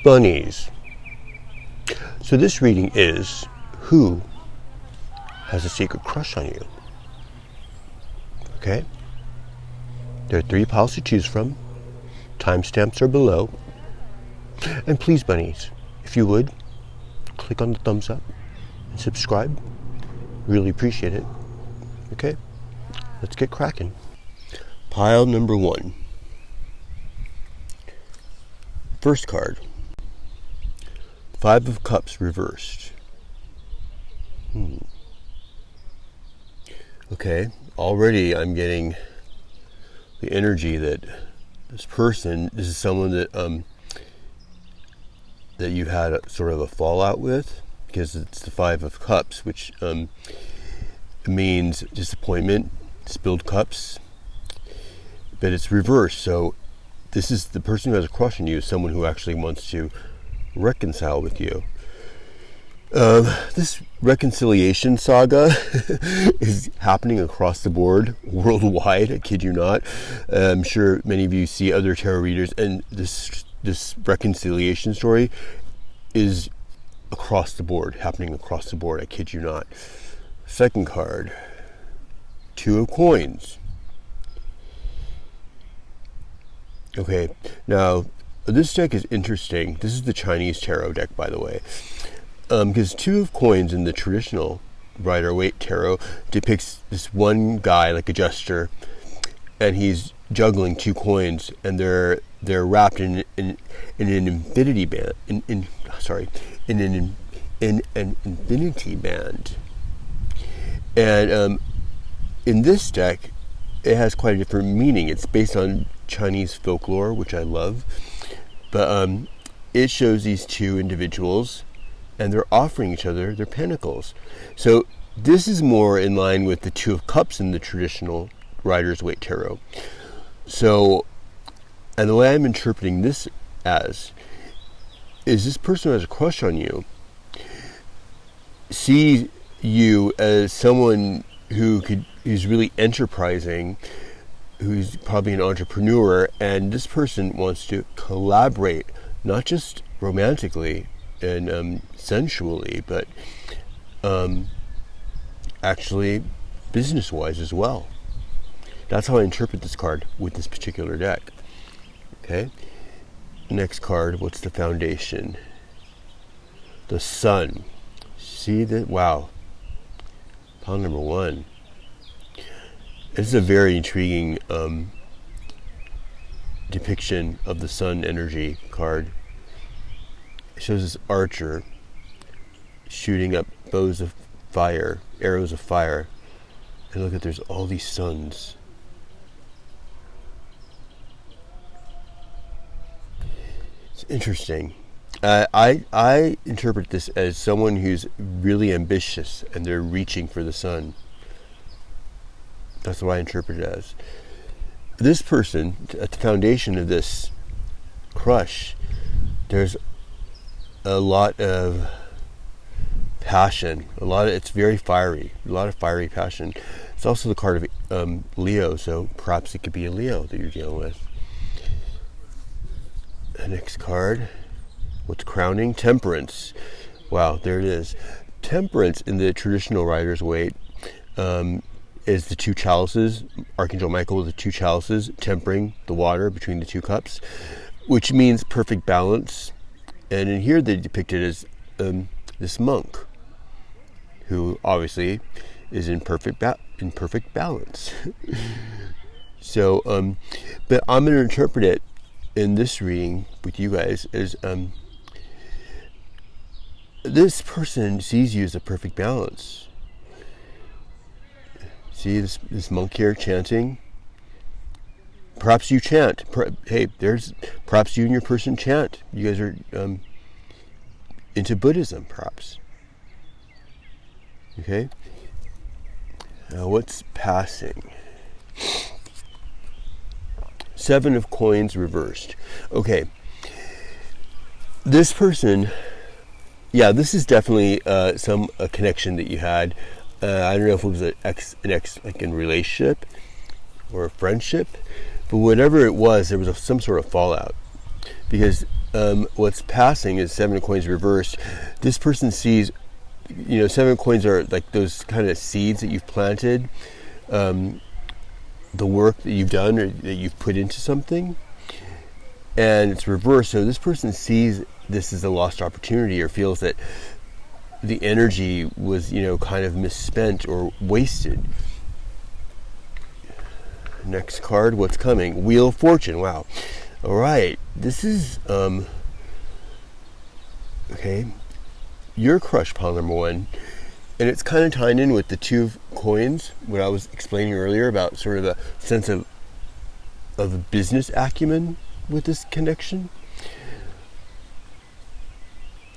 Bunnies. So this reading is, who has a secret crush on you? Okay? There are 3 piles to choose from. Timestamps are below. And please, bunnies, if you would, click on the thumbs up and subscribe. Really appreciate it. Okay? Let's get cracking. Pile number 1. First card. 5 of Cups reversed. Okay, already I'm getting the energy that this is someone that that you had sort of a fallout with, because it's the 5 of Cups, which means disappointment, spilled cups, but it's reversed. So this is the person who has a crush on you, is someone who actually wants to reconcile with you. This reconciliation saga is happening across the board, worldwide. I kid you not. I'm sure many of you see other tarot readers, and this reconciliation story is across the board, happening across the board. I kid you not. Second card, 2 of Coins. Okay, now this deck is interesting. This is the Chinese tarot deck, by the way. Because 2 of Coins in the traditional Rider-Waite tarot depicts this one guy, like a jester, and he's juggling 2 coins, and they're wrapped in an infinity band, in an infinity band. And in this deck, it has quite a different meaning. It's based on Chinese folklore, which I love, but it shows these 2 individuals, and they're offering each other their pentacles. So this is more in line with the 2 of Cups in the traditional Rider's-Waite tarot. So, and the way I'm interpreting this as is, this person who has a crush on you sees you as someone who's really enterprising, who's probably an entrepreneur, and this person wants to collaborate, not just romantically and sensually, but actually business-wise as well. That's how I interpret this card with this particular deck. Okay? Next card, what's the foundation? The Sun. See that? Wow. Pile number 1. This is a very intriguing depiction of the Sun energy card. It shows this archer shooting up arrows of fire. And look at, there's all these suns. It's interesting. I interpret this as someone who's really ambitious and they're reaching for the sun. That's what I interpret it as. This person, at the foundation of this crush, there's a lot of passion. It's very fiery. A lot of fiery passion. It's also the card of Leo, so perhaps it could be a Leo that you're dealing with. The next card, what's crowning? Temperance. Wow, there it is. Temperance in the traditional Rider's-Waite is the 2 chalices, Archangel Michael with the 2 chalices, tempering the water between the 2 cups, which means perfect balance. And in here they depict it as this monk, who obviously is in perfect balance. So, but I'm going to interpret it in this reading with you guys as this person sees you as a perfect balance. See this monk here chanting. Perhaps you chant. Perhaps you and your person chant. You guys are into Buddhism, perhaps. Okay. Now, what's passing? 7 of Coins reversed. Okay. This person, yeah, this is definitely a connection that you had. I don't know if it was an ex, like in relationship or a friendship, but whatever it was, there was some sort of fallout, because what's passing is Seven of Coins reversed. This person sees, Seven of Coins are like those kind of seeds that you've planted, the work that you've done or that you've put into something, and it's reversed. So this person sees this as a lost opportunity, or feels that the energy was, kind of misspent or wasted. Next card, what's coming? Wheel of Fortune. Wow. All right. This is, okay. Your crush, pile number one. And it's kind of tying in with the Two of Coins, what I was explaining earlier about sort of a sense of a business acumen with this connection.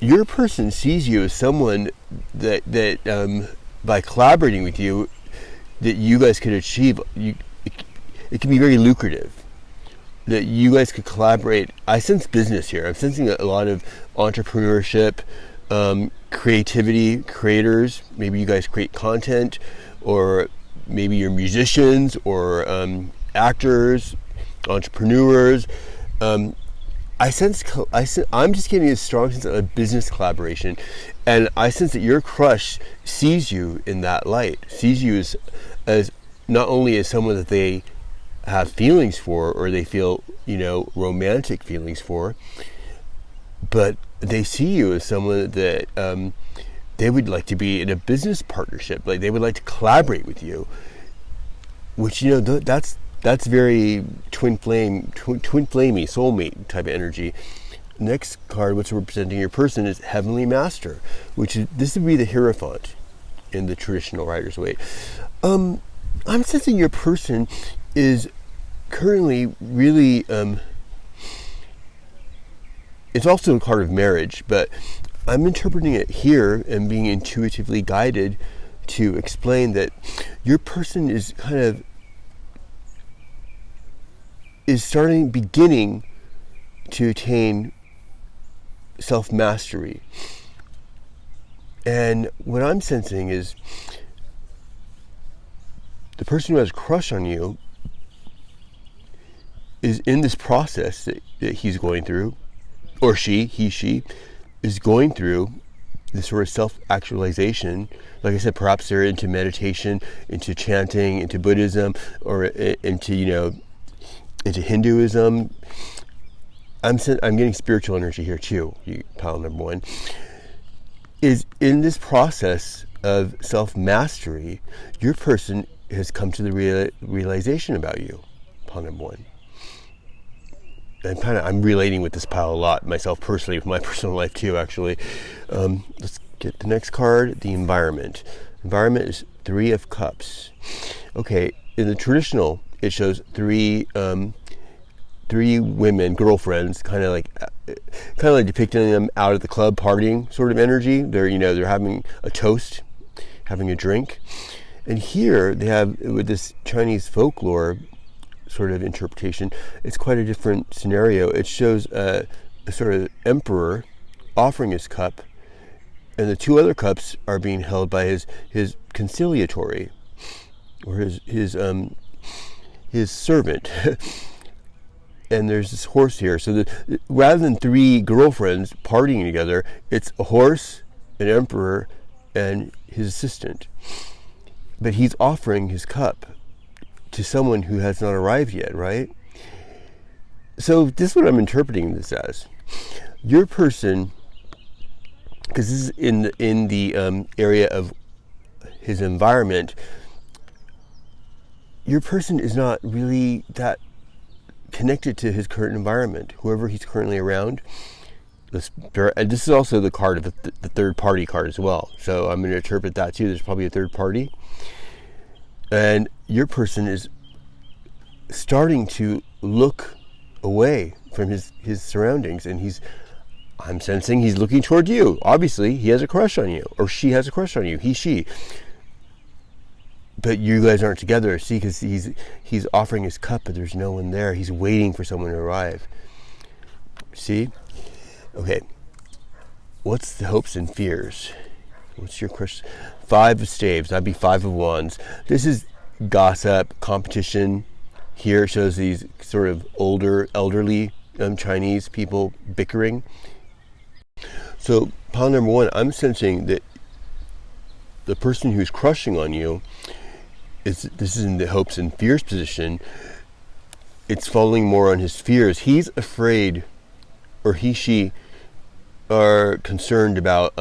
Your person sees you as someone that by collaborating with you, that you guys could achieve. It can be very lucrative. That you guys could collaborate. I sense business here. I'm sensing a lot of entrepreneurship, creativity, creators. Maybe you guys create content, or maybe you're musicians or actors, entrepreneurs. I'm just getting a strong sense of a business collaboration, and I sense that your crush sees you in that light, sees you as not only as someone that they have feelings for, or they feel, romantic feelings for, but they see you as someone that they would like to be in a business partnership, like they would like to collaborate with you, which, that's very twin flamey, soulmate type of energy. Next card, what's representing your person, is Heavenly Master, this would be the Hierophant in the traditional Rider's Waite. I'm sensing your person is currently really, it's also a card of marriage, but I'm interpreting it here and being intuitively guided to explain that your person is beginning to attain self-mastery. And what I'm sensing is the person who has a crush on you is in this process that he's going through, or she is going through this sort of self-actualization. Like I said, perhaps they're into meditation, into chanting, into Buddhism, or into Hinduism. I'm getting spiritual energy here too. Pile number one is in this process of self-mastery. Your person has come to the realization about you. Pile number one. I'm relating with this pile a lot myself personally, with my personal life too, actually. Let's get the next card, the Environment. Environment is Three of Cups. Okay, in the traditional, it shows three women, girlfriends, kind of like depicting them out at the club partying sort of energy. They're having a toast, having a drink. And here they have, with this Chinese folklore sort of interpretation, it's quite a different scenario. It shows a sort of emperor offering his cup, and the two other cups are being held by his conciliatory, or his servant. And there's this horse here. So rather than three girlfriends partying together, it's a horse, an emperor, and his assistant. But he's offering his cup to someone who has not arrived yet, right? So this is what I'm interpreting this as. Your person, because this is in the area of his environment, your person is not really that connected to his current environment, whoever he's currently around. And this is also the card of the third party card as well. So I'm going to interpret that too. There's probably a third party. And your person is starting to look away from his surroundings, and I'm sensing he's looking toward you. Obviously, he has a crush on you, or she has a crush on you, she. But you guys aren't together, see, because he's offering his cup, but there's no one there. He's waiting for someone to arrive. See? Okay. What's the hopes and fears? What's your crush? Five of Staves. That'd be Five of Wands. This is gossip, competition. Here it shows these sort of elderly Chinese people bickering. So pile number one, I'm sensing that the person who's crushing on you this is in the hopes and fears position. It's falling more on his fears. He's afraid, or she are concerned about,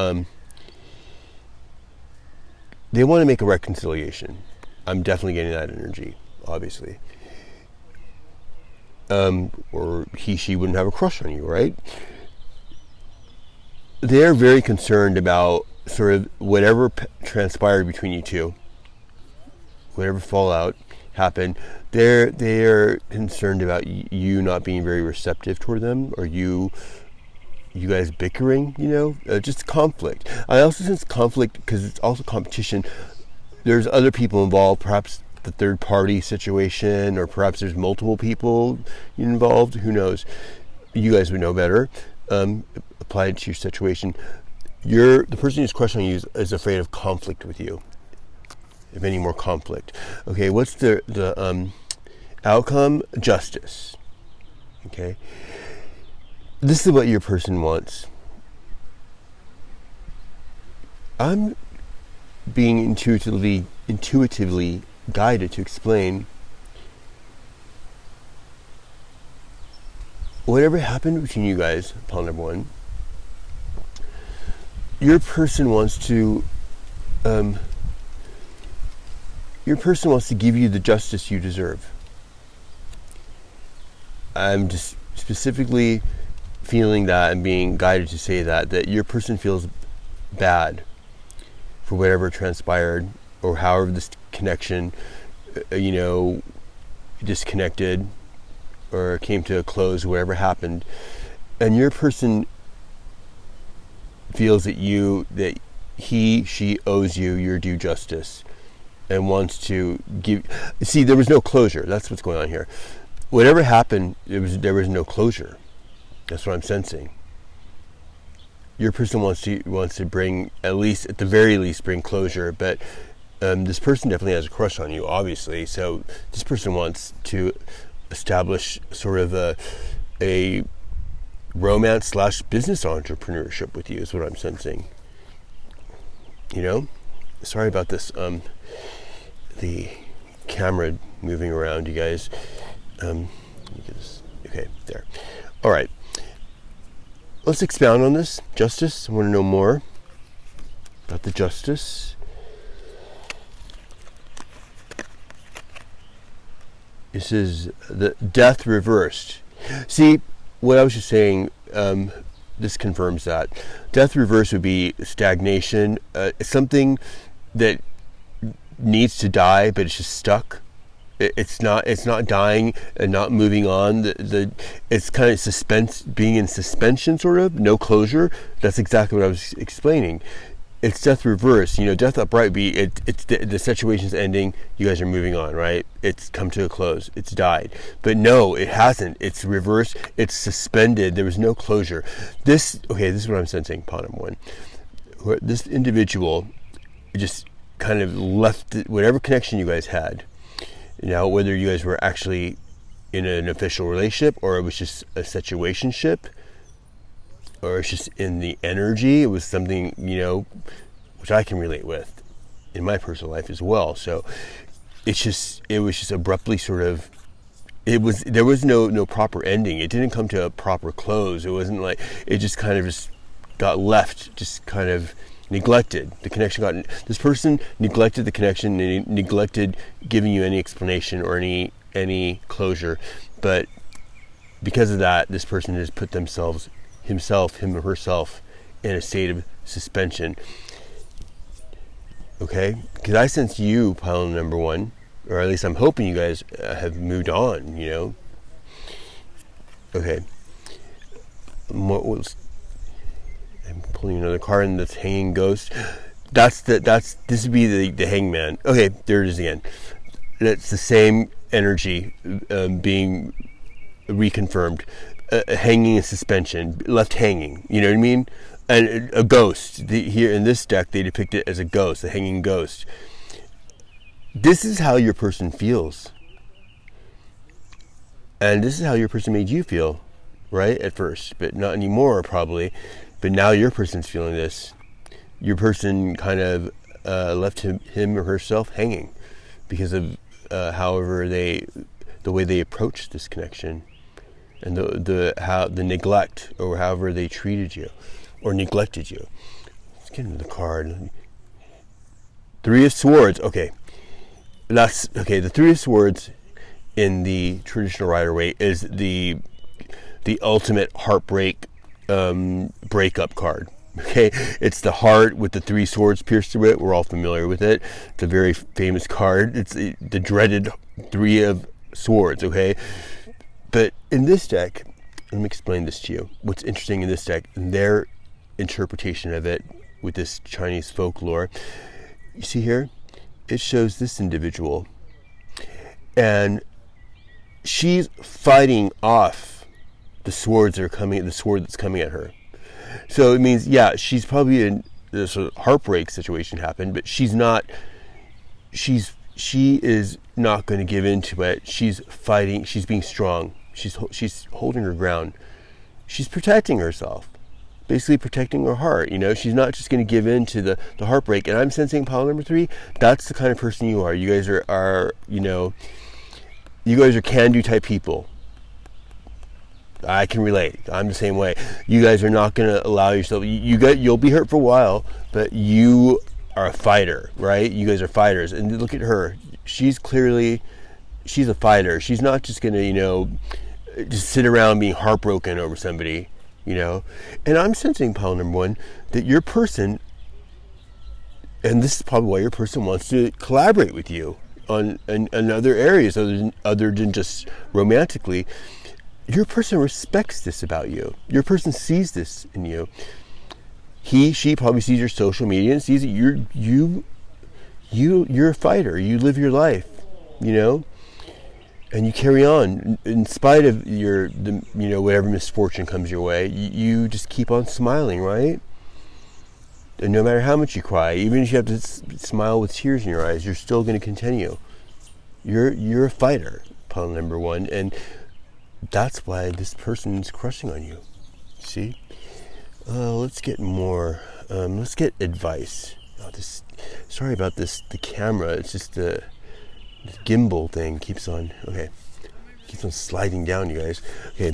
they want to make a reconciliation. I'm definitely getting that energy, obviously. Or she wouldn't have a crush on you, right? They're very concerned about sort of whatever transpired between you two, whatever fallout happened. They're concerned about you not being very receptive toward them, or you guys bickering, just conflict. I also sense conflict because it's also competition. There's other people involved, perhaps the third party situation, or perhaps there's multiple people involved. Who knows? You guys would know better. Apply it to your situation. The person who's questioning you is afraid of conflict with you. If any more conflict. Okay, what's the outcome? Justice. Okay. This is what your person wants. I'm being intuitively guided to explain whatever happened between you guys, pile number one. Your person wants to give you the justice you deserve. I'm just specifically feeling that and being guided to say that your person feels bad for whatever transpired, or however this connection, disconnected or came to a close, whatever happened. And your person feels that she owes you your due justice and wants to give. See, there was no closure. That's what's going on here. Whatever happened, there was no closure. That's what I'm sensing. Your person wants to bring, at the very least, bring closure. But this person definitely has a crush on you, obviously. So this person wants to establish sort of a romance / business entrepreneurship with you, is what I'm sensing. Sorry about this. The camera moving around, you guys. Okay, there. All right. Let's expound on this. Justice. I want to know more about the justice. This is the death reversed. See, what I was just saying, this confirms that. Death reversed would be stagnation, something that needs to die, but it's just stuck. It's not dying and not moving on. It's kind of being in suspension, sort of, no closure. That's exactly what I was explaining. It's death reverse. Death upright would be it's the situation's ending. You guys are moving on, right? It's come to a close. It's died. But no, it hasn't. It's reversed. It's suspended. There was no closure. This is what I'm sensing. Pawn number one. This individual just kind of left whatever connection you guys had. Whether you guys were actually in an official relationship, or it was just a situationship, or it's just in the energy. It was something, which I can relate with in my personal life as well. So it was just abruptly sort of, there was no proper ending. It didn't come to a proper close. It wasn't like, it just kind of just got left, just kind of neglected. The connection this person neglected the connection, and neglected giving you any explanation or any closure. But because of that, this person has put him or herself in a state of suspension. Okay? Because I sense you, pile number one, or at least I'm hoping you guys have moved on, Okay. I'm pulling another card, and that's hanging ghost. This would be the hangman. Okay, there it is again. That's the same energy being reconfirmed. Hanging in suspension, left hanging. You know what I mean? And a ghost. Here in this deck, they depict it as a ghost, a hanging ghost. This is how your person feels, and this is how your person made you feel. right, at first, but not anymore probably. But now your person's feeling this. Your person kind of left him or herself hanging because of the way they approached this connection, and the neglect, or however they treated you or neglected you. Let's get into the card. Three of Swords. Okay, that's okay. The Three of Swords in the traditional Rider-Waite is the ultimate heartbreak breakup card. Okay, it's the heart with the three swords pierced through it. We're all familiar with it. It's a very famous card. It's the dreaded Three of Swords. Okay, but in this deck, let me explain this to you. What's interesting in this deck, and their interpretation of it with this Chinese folklore, you see here, it shows this individual, and she's fighting off the swords that are coming, the sword that's coming at her. So it means, yeah, she's probably in this heartbreak situation happened, but she is not going to give in to it. She's fighting. She's being strong. She's holding her ground. She's protecting herself, basically protecting her heart. She's not just going to give in to the heartbreak. And I'm sensing pile number 3. That's the kind of person you are. You guys are you guys are can-do type people. I can relate. I'm the same way. You guys are not going to allow yourself. You'll be hurt for a while, but you are a fighter, right? You guys are fighters, and look at her. She's a fighter. She's not just going to, just sit around being heartbroken over somebody, And I'm sensing, pile number 1, that your person, and this is probably why your person wants to collaborate with you on other areas other than just romantically. Your person respects this about you. Your person sees this in you. She probably sees your social media and sees that you're a fighter. You live your life, and you carry on in spite of whatever misfortune comes your way. You just keep on smiling, right? And no matter how much you cry, even if you have to smile with tears in your eyes, you're still going to continue. You're a fighter, pile number 1, and that's why this person's crushing on you. See? Let's get more. Let's get advice. Sorry about this. The camera. It's just the gimbal thing keeps on. Okay, keeps on sliding down, you guys. Okay,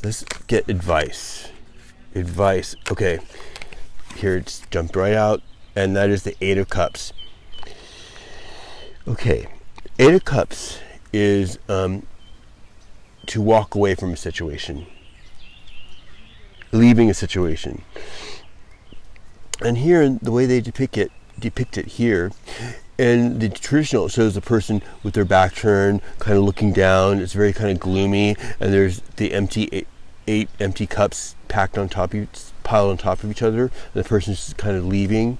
let's get advice. Advice. Okay, here it's jumped right out, and that is the 8 of Cups. Okay, 8 of Cups is to walk away from a situation, leaving a situation. And here, the way they depict it here, and the traditional shows a person with their back turned, kind of looking down. It's very kind of gloomy, and there's the eight empty cups packed on top piled on top of each other. And the person's just kind of leaving,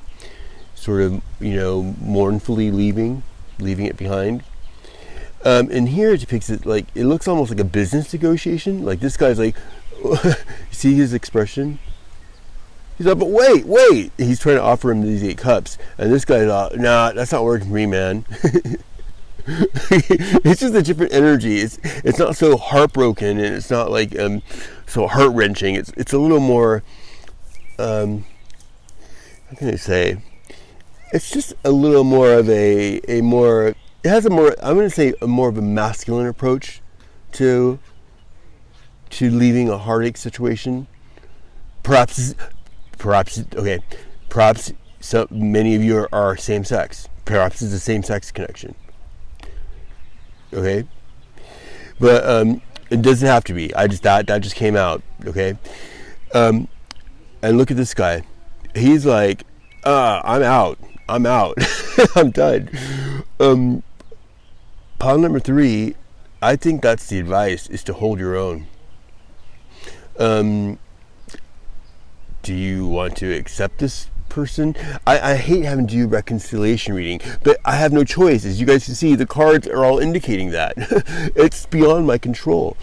sort of, mournfully leaving it behind. And here it depicts it like, it looks almost like a business negotiation. Like this guy's like, see his expression? He's like, but wait. He's trying to offer him these 8 cups. And this guy's like, nah, that's not working for me, man. It's just a different energy. It's not so heartbroken, and it's not like so heart-wrenching. It's a little more, how can I say? It's just a little more of a more, it has a more, I'm going to say a more of a masculine approach to leaving a heartache situation. Perhaps so many of you are same sex. Perhaps it's a same sex connection. Okay, but it doesn't have to be. That just came out. Okay, and look at this guy. He's like, I'm out. I'm done. Pile number 3, I think that's the advice, is to hold your own. Do you want to accept this person? I hate having to do reconciliation reading, but I have no choice. As you guys can see, the cards are all indicating that. It's beyond my control.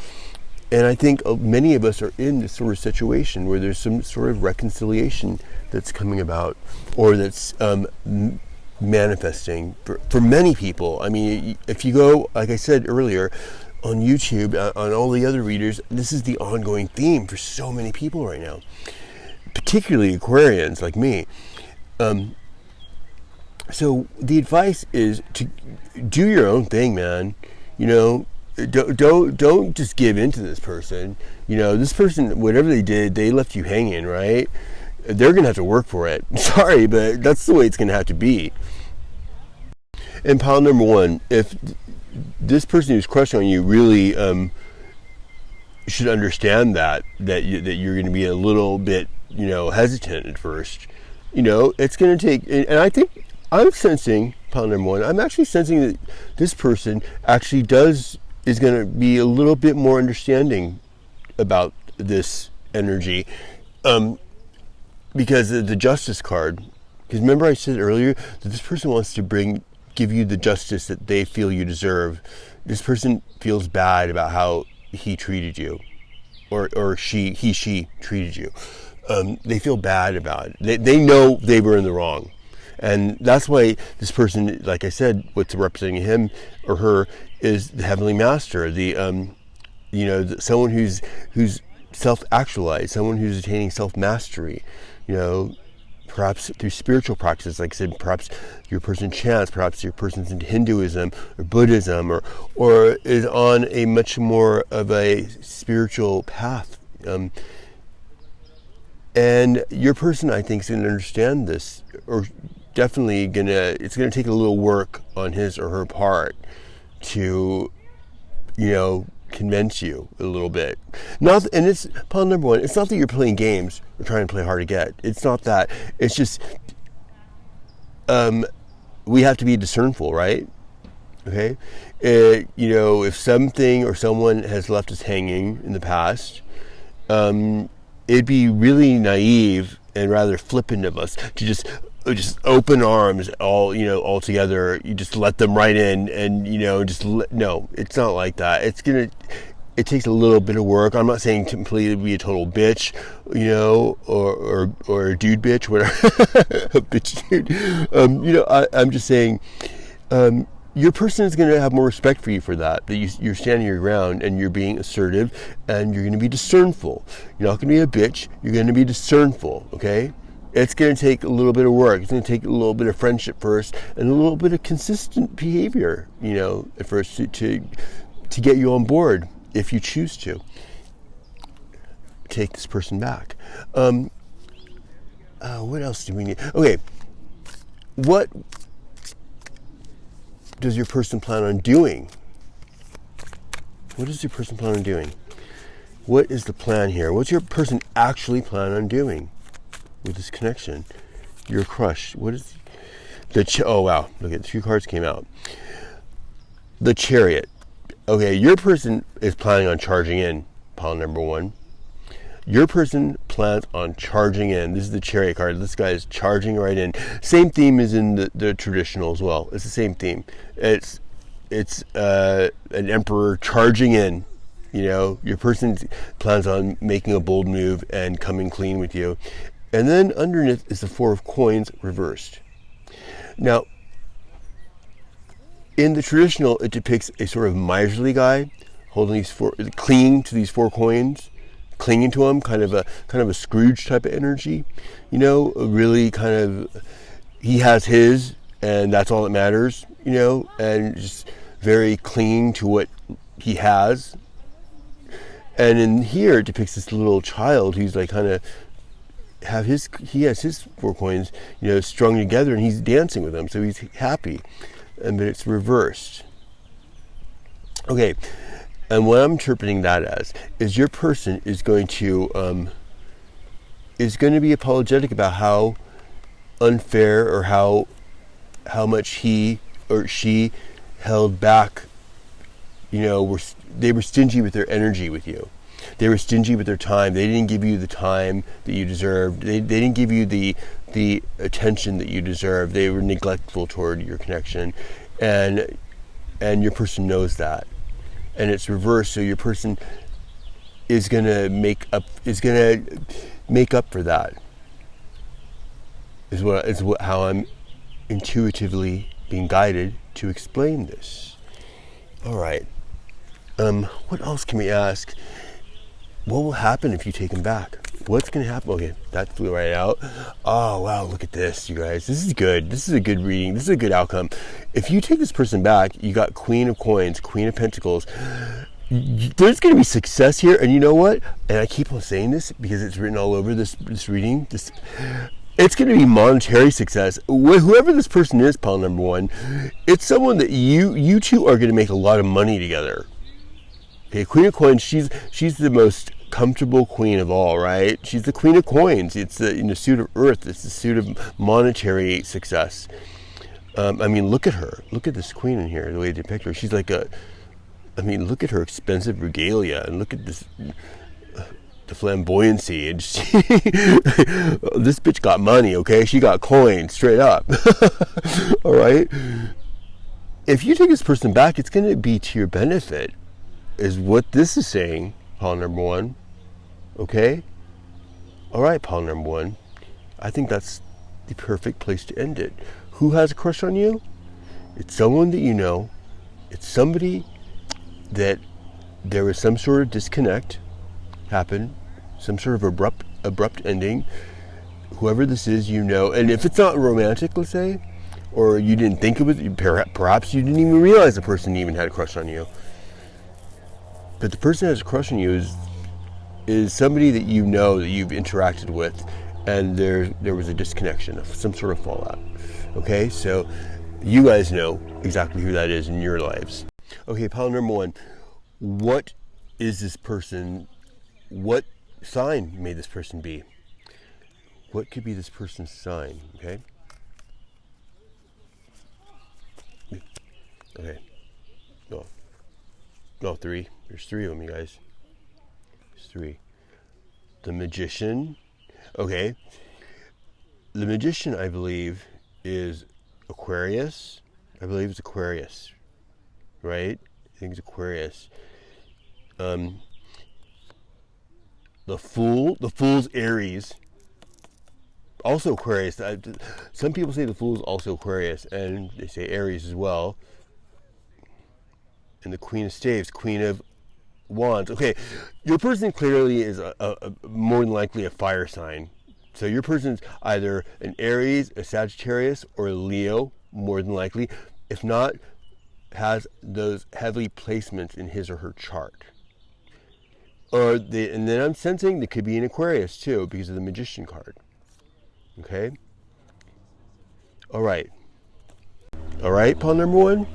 And I think many of us are in this sort of situation where there's some sort of reconciliation that's coming about, or that's manifesting for many people. I mean, if you go, like I said earlier, on YouTube, on all the other readers, this is the ongoing theme for so many people right now, particularly Aquarians like me. So the advice is to do your own thing, man. You know, don't just give in to this person. You know, this person, whatever they did, they left you hanging, right? They're gonna have to work for it. Sorry, but that's the way it's gonna have to be. And pile number one, if this person who's crushing on you really should understand that you're going to be a little bit, you know, hesitant at first. You know, it's going to take, and I think I'm sensing, pile number one, I'm actually sensing that this person actually is going to be a little bit more understanding about this energy, because of the Justice card. Because remember I said earlier that this person wants to give you the justice that they feel you deserve. This person feels bad about how he treated you, or she treated you. They feel bad about it. They know they were in the wrong, and that's why this person, like I said, what's representing him or her is the Heavenly Master, someone who's self-actualized, someone who's attaining self-mastery. You know, perhaps through spiritual practices, like I said, perhaps your person chants, perhaps your person's into Hinduism or Buddhism, or is on a much more of a spiritual path. And your person, I think, is going to understand this, or definitely it's going to take a little work on his or her part to, you know, convince you a little bit. And it's pile number one, it's not that you're playing games or trying to play hard to get. It's not that. It's just we have to be discernful, right? Okay? You know, if something or someone has left us hanging in the past, it'd be really naive and rather flippant of us to just open arms all together. You just let them right in, and no, it's not like that. It takes a little bit of work. I'm not saying to completely be a total bitch, you know, or a dude bitch, whatever, a bitch dude. I'm just saying, your person is going to have more respect for you for that you're standing your ground and you're being assertive, and you're going to be discernful. You're not going to be a bitch. You're going to be discernful, okay? It's going to take a little bit of work. It's going to take a little bit of friendship first, and a little bit of consistent behavior, you know, at first to get you on board, if you choose to take this person back. What else do we need? Okay, what does your person plan on doing? What does your person plan on doing? What is the plan here? What's your person actually plan on doing with this connection? Your crush. What is oh wow, look at 2 cards came out. The Chariot. Okay, your person is planning on charging in, pile number one. Your person plans on charging in. This is the Chariot card. This guy is charging right in. Same theme as in the traditional as well. It's the same theme. It's an emperor charging in. You know, your person plans on making a bold move and coming clean with you. And then underneath is the 4 of Coins reversed. Now, in the traditional, it depicts a sort of miserly guy holding clinging to these 4 coins, clinging to them, kind of a Scrooge type of energy. You know, really kind of, he has his, and that's all that matters. You know, and just very clinging to what he has. And in here, it depicts this little child who's like kind of he has his 4 coins, you know, strung together, and he's dancing with them, so he's happy. But it's reversed. Okay, and what I'm interpreting that as is your person is going to be apologetic about how unfair or how much he or she held back. You know, they were stingy with their energy with you. They were stingy with their time. They didn't give you the time that you deserved. They didn't give you the attention that you deserve. They were neglectful toward your connection, and your person knows that, and it's reversed. So your person is gonna make up for that. How I'm intuitively being guided to explain this. All right. What else can we ask? What will happen if you take him back? What's going to happen? Okay, that flew right out. Oh, wow, look at this, you guys. This is good. This is a good reading. This is a good outcome. If you take this person back, you got Queen of Coins, Queen of Pentacles. There's going to be success here. And you know what? And I keep on saying this because it's written all over this reading. It's going to be monetary success. Whoever this person is, pile number one, it's someone that you two are going to make a lot of money together. Okay, Queen of Coins, she's the most comfortable queen of all, right? She's the Queen of Coins. It's the suit of earth. It's the suit of monetary success. I mean, look at her. Look at this queen in here, the way they depict her. She's like look at her expensive regalia, and look at this, the flamboyancy. And this bitch got money, okay? She got coins, straight up. All right? If you take this person back, it's going to be to your benefit, is what this is saying, pile number one. Okay? All right, pile number one. I think that's the perfect place to end it. Who has a crush on you? It's someone that you know. It's somebody that there was some sort of disconnect happen, some sort of abrupt ending. Whoever this is, you know. And if it's not romantic, let's say, or you didn't think it was, perhaps you didn't even realize the person even had a crush on you. But the person that has a crush on you is somebody that you know, that you've interacted with, and there was a disconnection of some sort of fallout. Okay, so you guys know exactly who that is in your lives. Okay, pile number one. What is this person? What sign may this person be? What could be this person's sign? Okay. Okay. No, three. There's three of them, you guys. There's three. The Magician. Okay. The Magician, I believe, is Aquarius. I believe it's Aquarius. Right? I think it's Aquarius. The Fool's Aries. Also Aquarius. Some people say the Fool's also Aquarius, and they say Aries as well. And the Queen of Staves, Queen of Wands. Okay, your person clearly is more than likely a fire sign. So your person's either an Aries, a Sagittarius, or a Leo, more than likely. If not, has those heavy placements in his or her chart. And then I'm sensing they could be an Aquarius too, because of the Magician card. Okay? Alright, pile number one.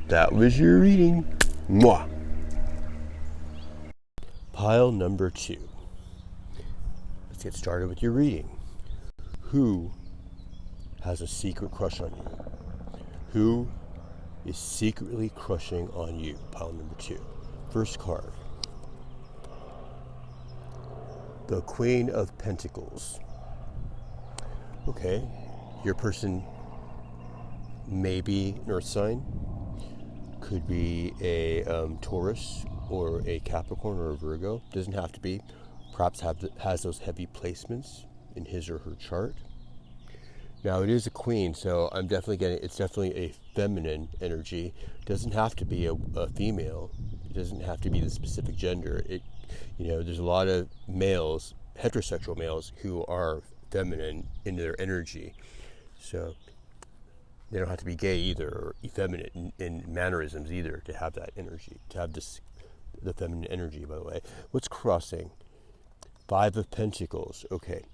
That was your reading. Mwah. Pile number two. Let's get started with your reading. Who has a secret crush on you? Who is secretly crushing on you? Pile number two. First card. The Queen of Pentacles. Okay, your person may be an earth sign. Could be a Taurus or a Capricorn or a Virgo. Doesn't have to be. Perhaps has those heavy placements in his or her chart. Now it is a queen, so I'm definitely getting, it's definitely a feminine energy. It doesn't have to be a female. It doesn't have to be the specific gender. There's a lot of males, heterosexual males, who are feminine in their energy. So they don't have to be gay either, or effeminate in mannerisms either, to have that energy, to have the feminine energy, by the way. What's crossing? Five of Pentacles. Okay.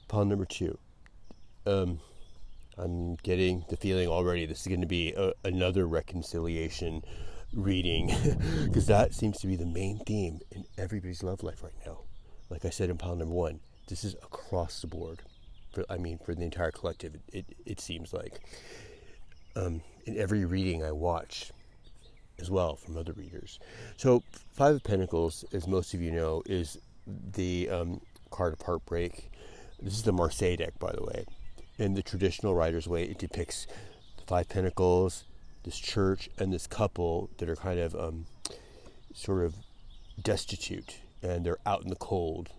Pile number two. I'm getting the feeling already this is going to be another reconciliation reading, because that seems to be the main theme in everybody's love life right now. Like I said in pile number one, this is across the board. For the entire collective, it seems like. In every reading I watch as well from other readers. So Five of Pentacles, as most of you know, is the card of heartbreak. This is the Marseille deck, by the way. In the traditional writer's way, it depicts the Five Pentacles, this church, and this couple that are kind of sort of destitute, and they're out in the cold.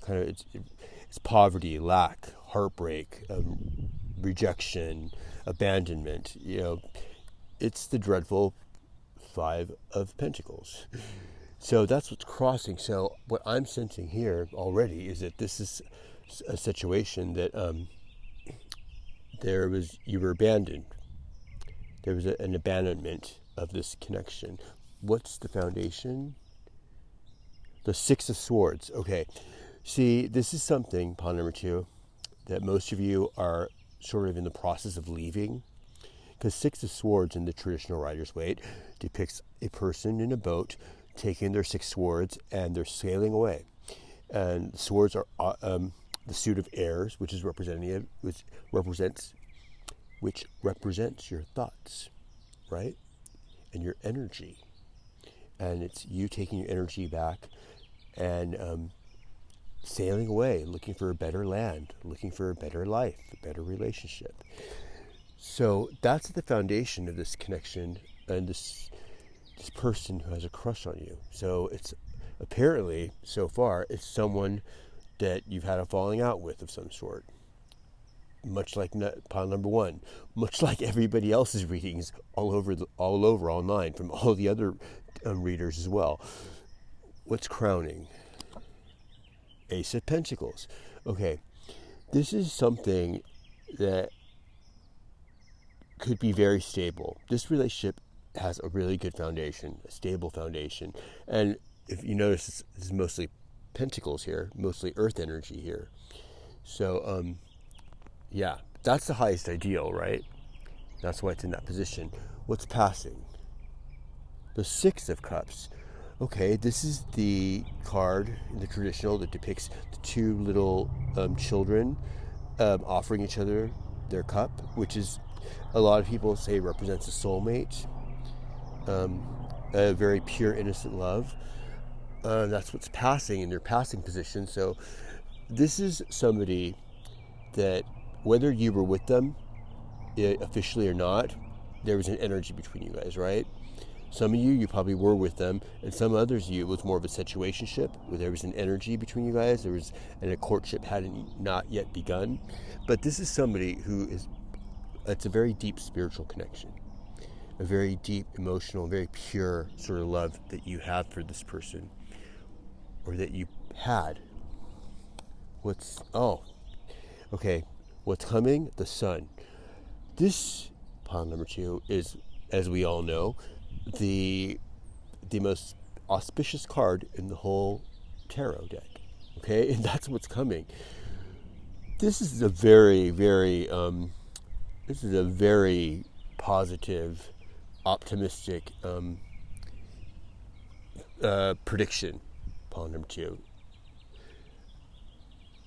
Kind of, it's poverty, lack, heartbreak, rejection, abandonment. It's the dreadful Five of Pentacles. So that's what's crossing. So what I'm sensing here already is that this is a situation that you were abandoned. There was an abandonment of this connection. What's the foundation? The Six of Swords. Okay. See, this is something, pawn number 2, that most of you are sort of in the process of leaving. Because Six of Swords in the traditional Rider's Waite depicts a person in a boat taking their 6 swords and they're sailing away. And the swords are the suit of airs, which represents your thoughts, right? And your energy. And it's you taking your energy back and sailing away, looking for a better land, looking for a better life, a better relationship. So that's the foundation of this connection and this person who has a crush on you. So it's apparently, so far, it's someone that you've had a falling out with of some sort. Much like pile number 1, much like everybody else's readings all over online from all the other readers as well. What's crowning? Ace of Pentacles. Okay, this is something that could be very stable. This relationship has a really good foundation, a stable foundation. And if you notice, this is mostly pentacles here, mostly earth energy here. So, yeah, that's the highest ideal, right? That's why it's in that position. What's passing? The Six of Cups. Okay, this is the card in the traditional that depicts the 2 little children offering each other their cup, which is, a lot of people say, represents a soulmate, a very pure, innocent love. That's what's passing in their passing position. So this is somebody that, whether you were with them officially or not, there was an energy between you guys, right? Some of you probably were with them, and some others it was more of a situationship where there was an energy between you guys. And a courtship hadn't not yet begun. But this is somebody it's a very deep spiritual connection, a very deep emotional, very pure sort of love that you have for this person, or that you had. What's coming? The Sun. This pile number 2 is, as we all know, the most auspicious card in the whole tarot deck. Okay, and that's what's coming. This is a very, very positive, optimistic prediction. Pile number 2.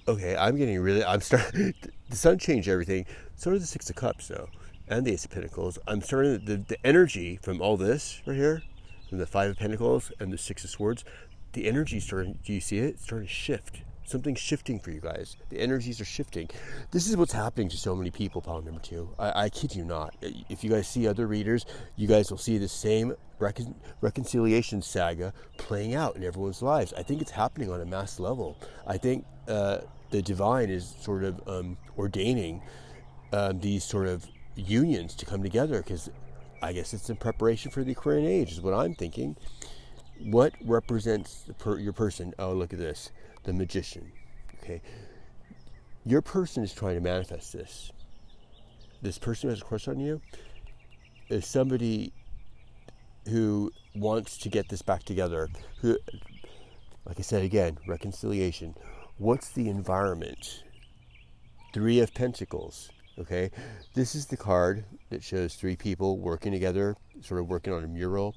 Okay, the Sun changed everything. So did the Six of Cups, though, and the Ace of Pentacles. I'm starting the energy from all this right here, from the Five of Pentacles and the Six of Swords. The energy starting. Do you see it? It's starting to shift. Something's shifting for you guys. The energies are shifting. This is what's happening to so many people, pile number 2. I kid you not. If you guys see other readers, you guys will see the same reconciliation saga playing out in everyone's lives. I think it's happening on a mass level. I think the divine is sort of ordaining these sort of unions to come together, because I guess it's in preparation for the Aquarian age, is what I'm thinking. What represents your person? Oh, look at this. The Magician. Okay, your person is trying to manifest this. This person who has a crush on you is somebody who wants to get this back together. Who, like I said again, reconciliation. What's the environment? 3 of Pentacles. Okay, this is the card that shows 3 people working together, sort of working on a mural.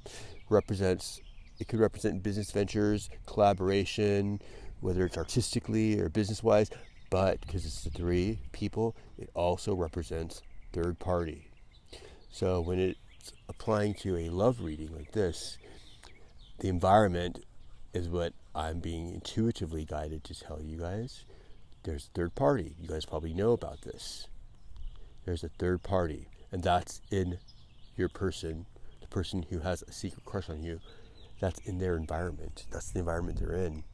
It could represent business ventures, collaboration, whether it's artistically or business-wise, but because it's the 3 people, it also represents third party. So when it's applying to a love reading like this, the environment is what I'm being intuitively guided to tell you guys. There's third party. You guys probably know about this. There's a third party, and that's in your person, the person who has a secret crush on you. That's in their environment. That's the environment they're in.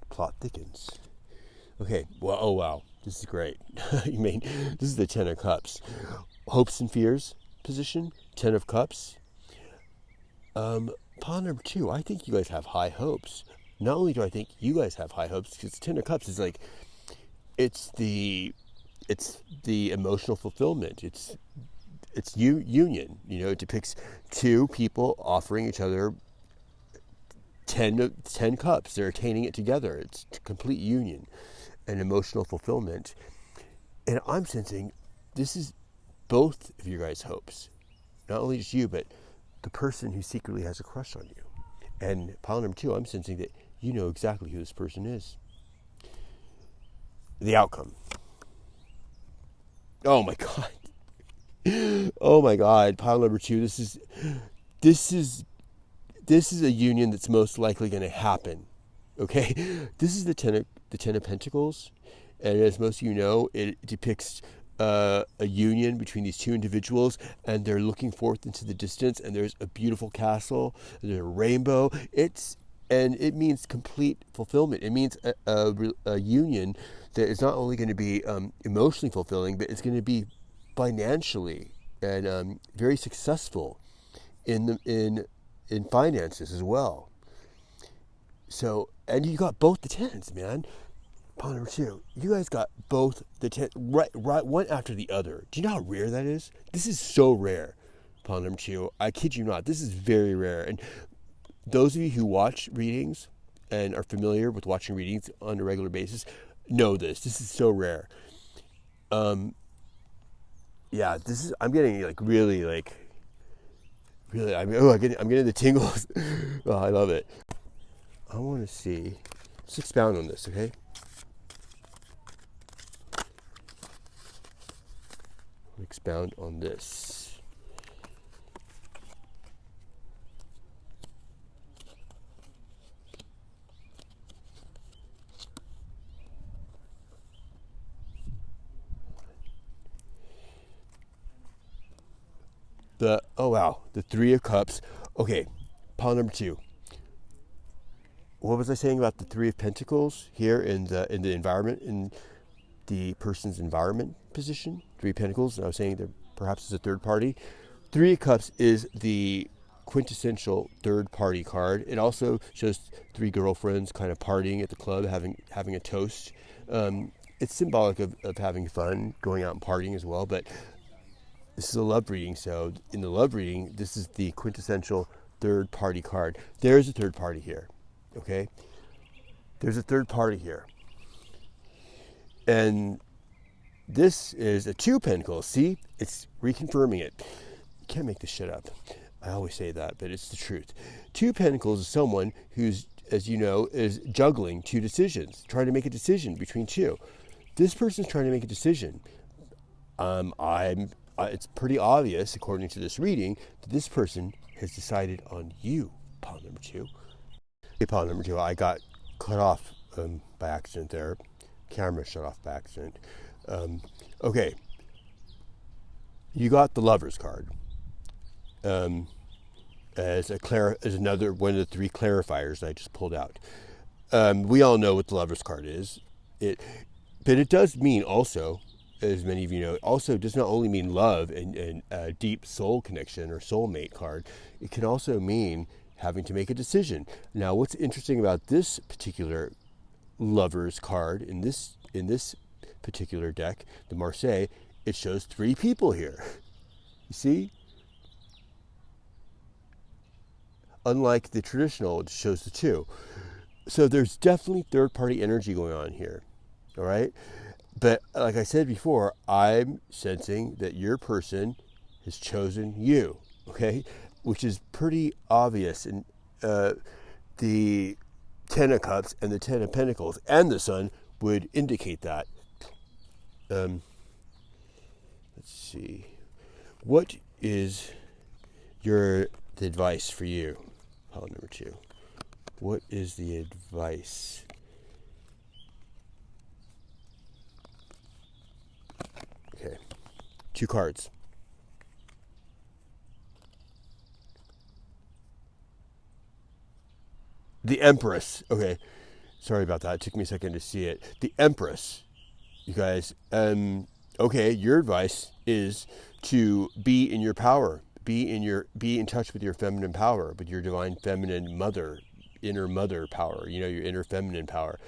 Plot thickens. Okay, well, oh wow, this is great. This is the 10 of Cups. Hopes and fears position, 10 of Cups. Pile number two, I think you guys have high hopes. Not only do I think you guys have high hopes, because Ten of Cups is like, it's the emotional fulfillment. It's union. You know, it depicts two people offering each other 10 cups. They're attaining it together. It's complete union and emotional fulfillment. And I'm sensing this is both of your guys' hopes. Not only just you, but the person who secretly has a crush on you. And pile number two, I'm sensing that you know exactly who this person is. The outcome. Oh my God. Oh my God. Pile number two, this is a union that's most likely going to happen. Okay? This is the Ten of Pentacles. And as most of you know, it depicts a union between these two individuals, and they're looking forth into the distance, and there's a beautiful castle, and there's a rainbow. And it means complete fulfillment. It means a union that is not only going to be emotionally fulfilling, but it's going to be financially and very successful in finances as well. So, and you got both the tens, man. Pile number two, you guys got both the 10 right one after the other. Do you know how rare that is? This is so rare. Pile number two, I kid you not, this is very rare. And those of you who watch readings and are familiar with watching readings on a regular basis know this. This is so rare. Yeah, this is. I'm getting really. I'm getting the tingles. Oh, I love it. I want to see. Let's expound on this, okay? Expound on this. The Three of Cups. Okay, pile number two. What was I saying about the Three of Pentacles here in the environment, in the person's environment position? Three of Pentacles, and I was saying there perhaps is a third party. Three of Cups is the quintessential third party card. It also shows three girlfriends kind of partying at the club, having a toast. It's symbolic of having fun, going out and partying as well, but this is a love reading, so in the love reading, this is the quintessential third party card. There's a third party here, okay? There's a third party here. And this is a Two of Pentacles. See? It's reconfirming it. You can't make this shit up. I always say that, but it's the truth. Two of Pentacles is someone who's, as you know, is juggling two decisions, trying to make a decision between two. This person's trying to make a decision. It's pretty obvious, according to this reading, that this person has decided on you, pile number two. Okay, pile number two, I got cut off by accident there. Camera shut off by accident. Okay. You got the Lover's card. As another one of the three clarifiers that I just pulled out. We all know what the Lover's card is. But it does mean also, as many of you know, it also does not only mean love and a deep soul connection or soulmate card. It can also mean having to make a decision. Now, what's interesting about this particular Lover's card in this particular deck, the Marseille, it shows three people here. You see? Unlike the traditional, it shows the two. So there's definitely third-party energy going on here. All right? But like I said before, I'm sensing that your person has chosen you, okay? Which is pretty obvious. And the Ten of Cups and the Ten of Pentacles and the Sun would indicate that. Let's see. What is the advice for you? Pile number two. What is the advice? Okay. Two cards. The Empress. Okay. Sorry about that. It took me a second to see it. The Empress. You guys, okay, your advice is to be in your power. be in touch with your feminine power, with your divine feminine mother, inner mother power, your inner feminine power.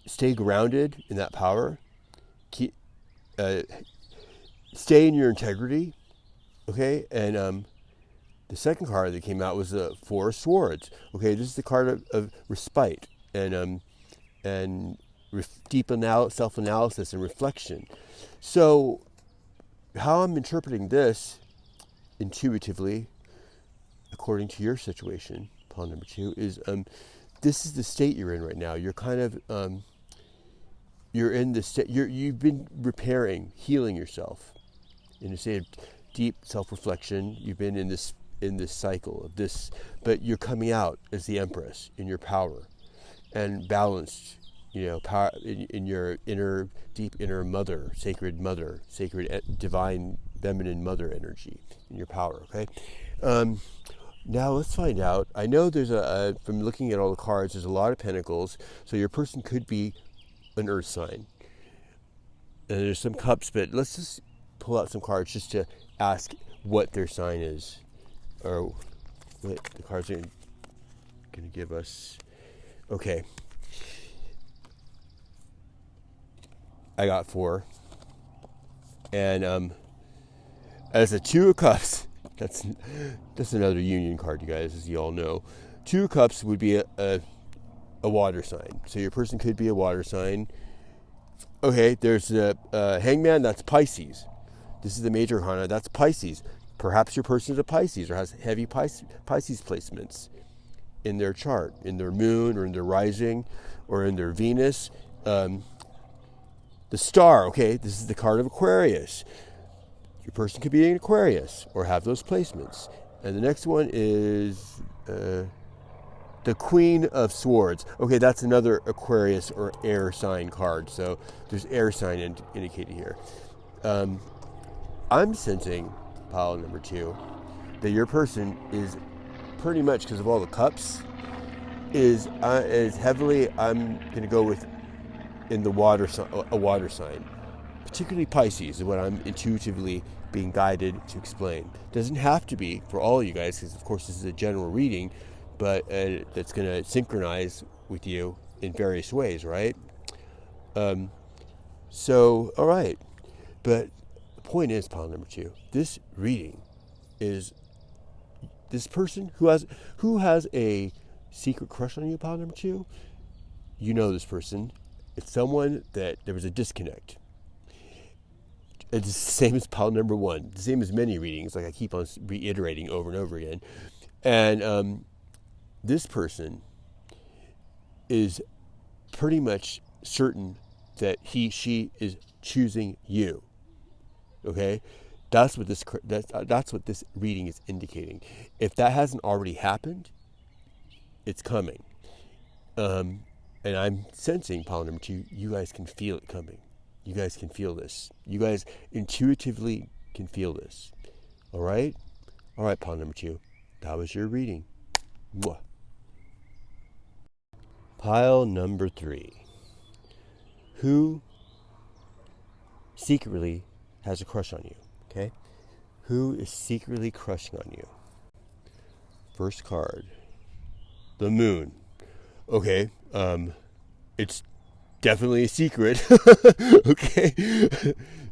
Stay grounded in that power. Stay in your integrity, okay? And the second card that came out was the Four of Swords. Okay, this is the card of respite and deep self-analysis and reflection. So how I'm interpreting this intuitively, according to your situation, pile number 2, is this is the state you're in right now. You're kind of you're in the state. You've been repairing, healing yourself in a state of deep self-reflection. You've been in this cycle of this, but you're coming out as the Empress in your power and balanced. Power in your deep inner mother, sacred divine feminine mother energy in your power. Okay. Now let's find out. I know there's from looking at all the cards, there's a lot of pentacles. So your person could be an earth sign. And there's some cups, but let's just pull out some cards just to ask what their sign is, or what the cards are going to give us. Okay. I got 4. And as a 2 of Cups, that's another union card, you guys, as you all know. 2 of Cups would be a water sign. So your person could be a water sign. Okay, there's the Hangman, that's Pisces. This is the major arcana, that's Pisces. Perhaps your person is a Pisces or has heavy Pisces placements in their chart, in their moon or in their rising or in their Venus. The Star, okay, this is the card of Aquarius. Your person could be an Aquarius or have those placements. And the next one is the Queen of Swords. Okay, that's another Aquarius or air sign card. So there's air sign indicated here. I'm sensing, pile number 2, that your person is pretty much, because of all the cups, is heavily, I'm going to go with in the a water sign, particularly Pisces is what I'm intuitively being guided to explain. Doesn't have to be for all you guys, because of course this is a general reading, but that's going to synchronize with you in various ways, right? So all right, but the point is, pile number 2, this reading is this person who has a secret crush on you, pile number 2. You know this person. It's someone that there was a disconnect. It's the same as pile number 1, the same as many readings, like I keep on reiterating over and over again. And this person is pretty much certain that she is choosing you. Okay, that's what this reading is indicating. If that hasn't already happened, it's coming. And I'm sensing, pile number 2, you guys can feel it coming. You guys can feel this. You guys intuitively can feel this. All right? All right, pile number 2. That was your reading. Mwah. Pile number 3. Who secretly has a crush on you? Okay? Who is secretly crushing on you? First card. The Moon. Okay, it's definitely a secret. Okay,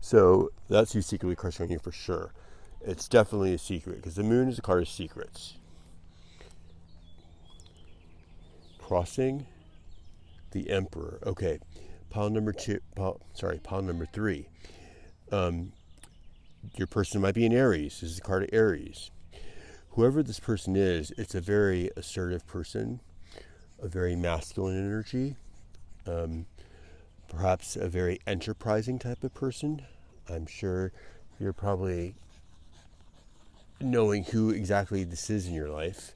so that's who's secretly crushing on you for sure. It's definitely a secret because the Moon is a card of secrets. Crossing the Emperor. Okay, pile number 3. Your person might be an Aries. This is a card of Aries. Whoever this person is, it's a very assertive person. A very masculine energy, perhaps a very enterprising type of person. I'm sure you're probably knowing who exactly this is in your life.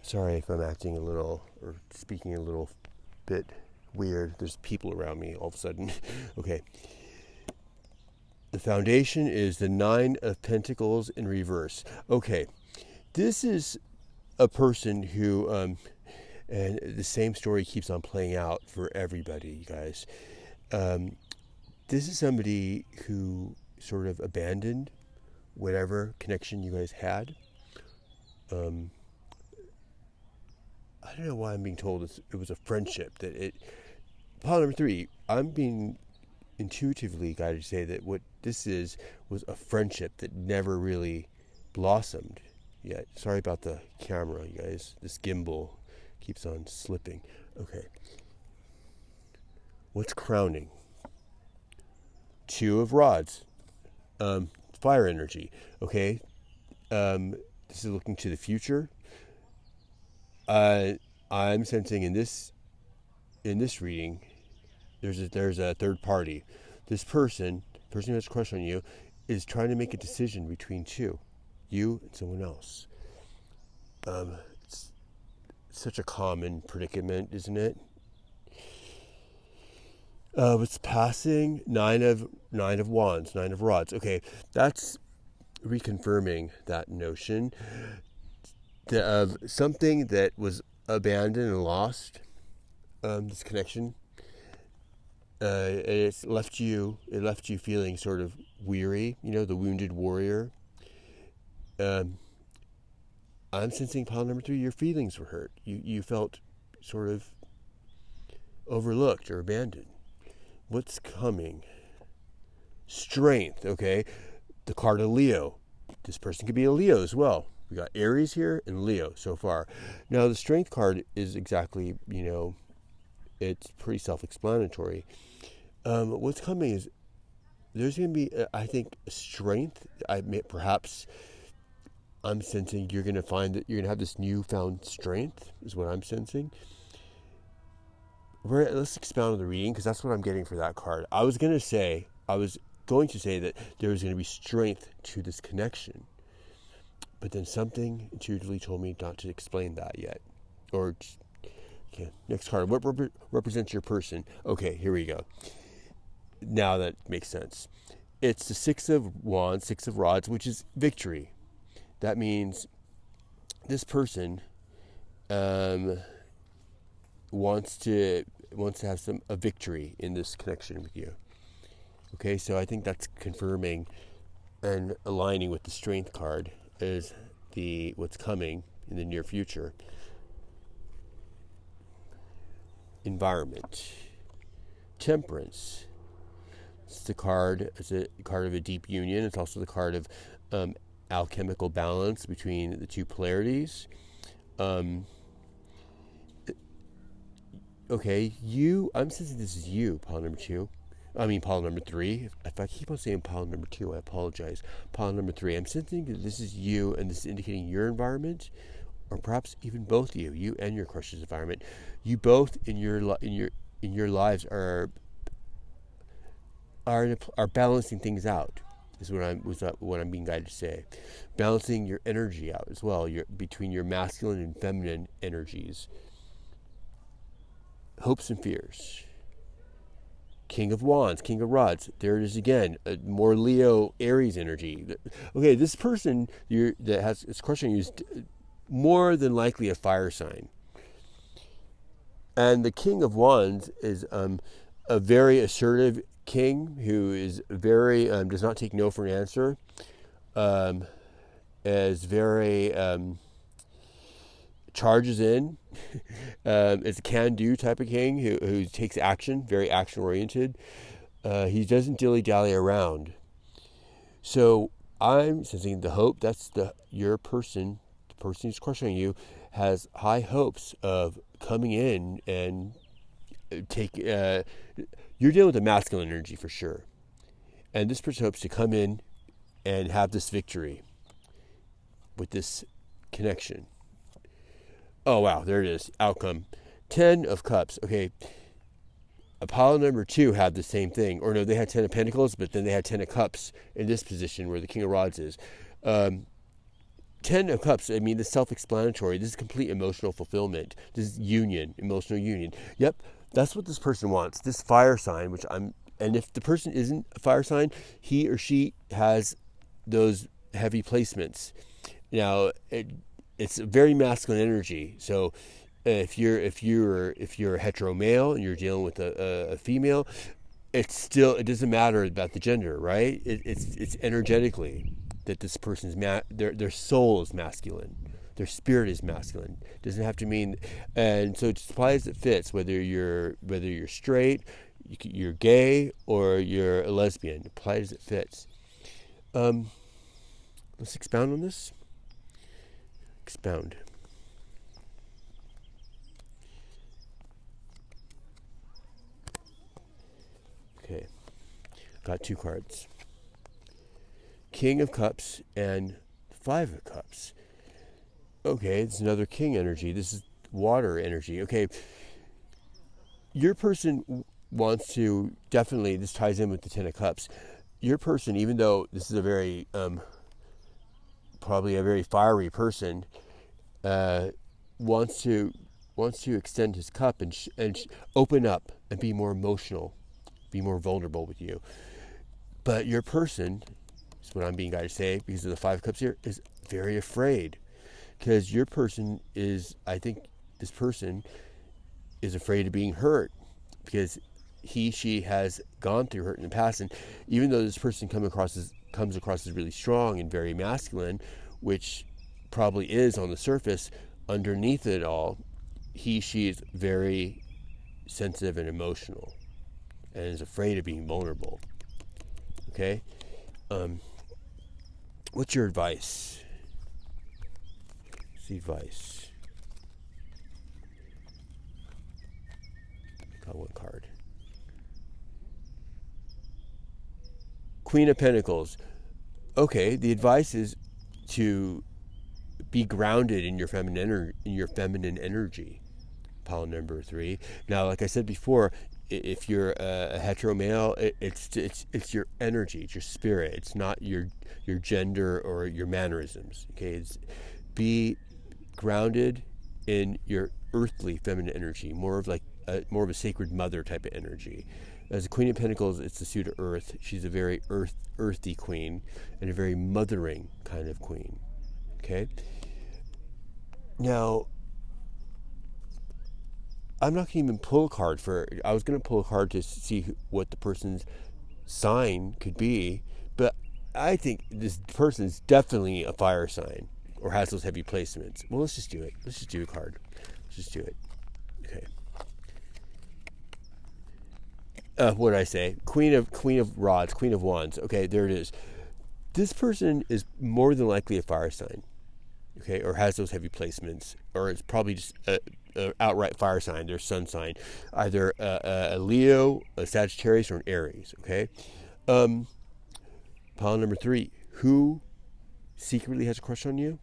Sorry if I'm acting a little or speaking a little bit weird. There's people around me all of a sudden. Okay. The foundation is the 9 of Pentacles in reverse. Okay. This is a person who, and the same story keeps on playing out for everybody, you guys. This is somebody who sort of abandoned whatever connection you guys had. I don't know why I'm being told it was a friendship. Pile number 3, I'm being intuitively guided to say that what this was a friendship that never really blossomed yet. Sorry about the camera, you guys. This gimbal keeps on slipping. Okay. What's crowning? 2 of rods. Fire energy. Okay. This is looking to the future. I'm sensing in this reading, there's a third party. This person who has a crush on you, is trying to make a decision between 2, you and someone else. It's such a common predicament, isn't it? It's passing 9 of wands, 9 of rods. Okay, that's reconfirming that notion of something that was abandoned and lost. This connection. It left you feeling sort of weary. The wounded warrior. I'm sensing pile number 3. Your feelings were hurt. You felt sort of overlooked or abandoned. What's coming? Strength, okay? The card of Leo. This person could be a Leo as well. We got Aries here and Leo so far. Now, the Strength card is exactly, it's pretty self-explanatory. What's coming is there's going to be, I think, strength. Perhaps I'm sensing you're going to find that you're going to have this newfound strength is what I'm sensing. Let's expound on the reading, because that's what I'm getting for that card. I was going to say that there was going to be strength to this connection, but then something intuitively told me not to explain that yet. Okay, next card. What represents your person? Okay, here we go. Now that makes sense. It's the 6 of wands, 6 of rods, which is victory. That means this person wants to have a victory in this connection with you. Okay, so I think that's confirming and aligning with the Strength card is what's coming in the near future. Environment. Temperance. It's a card of a deep union. It's also the card of alchemical balance between the 2 polarities. Okay, I'm sensing this is you, pile number 2. Pile number 3. If I keep on saying pile number 2, I apologize. Pile number 3. I'm sensing that this is you, and this is indicating your environment, or perhaps even both of you and your crush's environment. You both in your lives are balancing things out. Is what I'm being guided to say. Balancing your energy out as well. Between your masculine and feminine energies. Hopes and fears. King of wands, king of rods. There it is again. More Leo, Aries energy. Okay, this person that has is crushing you is more than likely a fire sign. And the king of wands is a very assertive king who is very does not take no for an answer. Is very charges in. Is a can-do type of king who takes action, very action-oriented. He doesn't dilly-dally around. So I'm sensing the hope. That's your person, the person who's crushing you, has high hopes of coming in and you're dealing with a masculine energy for sure. And this person hopes to come in and have this victory with this connection. Oh, wow, there it is. Outcome. 10 of cups. Okay. Apollo number 2 had the same thing. Or no, they had 10 of pentacles, but then they had 10 of cups in this position where the king of rods is. 10 of cups, this is self-explanatory. This is complete emotional fulfillment. This is union, emotional union. Yep, that's what this person wants. This fire sign, and if the person isn't a fire sign, he or she has those heavy placements. Now, it's a very masculine energy. So if you're a hetero male and you're dealing with a female, it doesn't matter about the gender, right? It's energetically that this person's their soul is masculine, their spirit is masculine. Doesn't have to mean, and so it applies as it fits. Whether you're straight, you're gay, or you're a lesbian, it applies as it fits. Let's expound on this. Expound. Okay, got 2 cards. King of Cups and 5 of Cups. Okay, it's another king energy. This is water energy. Okay, your person wants to, definitely, this ties in with the 10 of Cups. Your person, even though this is a very, probably a very fiery person, wants to extend his cup and open up and be more emotional, be more vulnerable with you. But your person, is what I'm being guided to say, because of the 5 of Cups here, is very afraid. Because your person is, I think this person is afraid of being hurt, because she has gone through hurt in the past. And even though this person comes across as really strong and very masculine, which probably is on the surface, underneath it all, she is very sensitive and emotional, and is afraid of being vulnerable. Okay? What's your advice? What's the advice? Got 1 card. Queen of Pentacles. Okay, the advice is to be grounded in your feminine energy. Pile number 3. Now, like I said before, if you're a hetero male, it's your energy, it's your spirit. It's not your gender or your mannerisms. Okay, be grounded in your earthly feminine energy, more of a sacred mother type of energy. As a Queen of Pentacles, it's the suit of earth. She's a very earthy queen, and a very mothering kind of queen. Okay? Now, I'm not going to even pull a card I was going to pull a card to see what the person's sign could be, but I think this person is definitely a fire sign, or has those heavy placements. Well, let's just do it. Let's just do a card. Let's just do it. Okay. What did I say? Queen of Rods, Queen of Wands. Okay, there it is. This person is more than likely a fire sign. Okay, or has those heavy placements, or it's probably just a outright fire sign, their sun sign, either a Leo, a Sagittarius, or an Aries. Okay, pile number 3. Who secretly has a crush on you?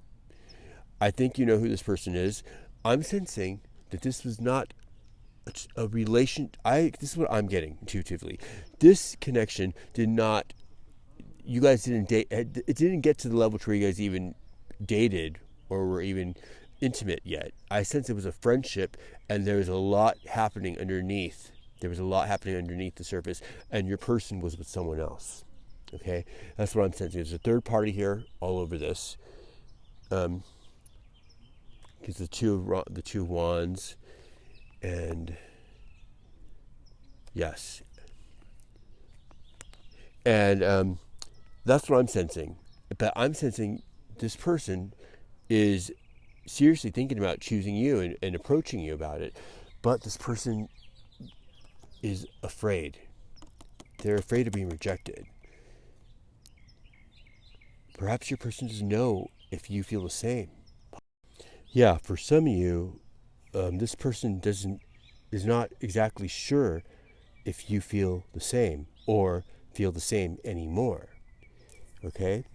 I think you know who this person is. I'm sensing that this was not a relation. This is what I'm getting intuitively. This connection did not. You guys didn't date. It didn't get to the level where you guys even dated or were even intimate yet. I sense it was a friendship, and there was a lot happening underneath. There was a lot happening underneath the surface, and your person was with someone else. Okay, that's what I'm sensing. There's a third party here all over this. Because the two of Wands, and yes, and that's what I'm sensing. But I'm sensing this person is seriously thinking about choosing you and approaching you about it. But this person is afraid. They're afraid of being rejected. Perhaps your person doesn't know if you feel the same. Yeah, for some of you, this person is not exactly sure if you feel the same or feel the same anymore. Okay?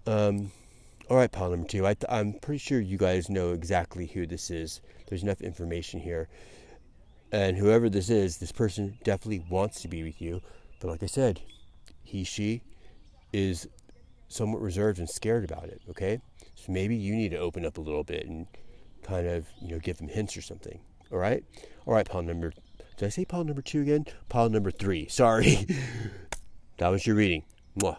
All right, pile number 2. I'm pretty sure you guys know exactly who this is. There's enough information here. And whoever this is, this person definitely wants to be with you. But like I said, she is somewhat reserved and scared about it, okay? So maybe you need to open up a little bit and kind of, give them hints or something. All right? All right, did I say pile number 2 again? Pile number 3. Sorry. That was your reading. Mwah.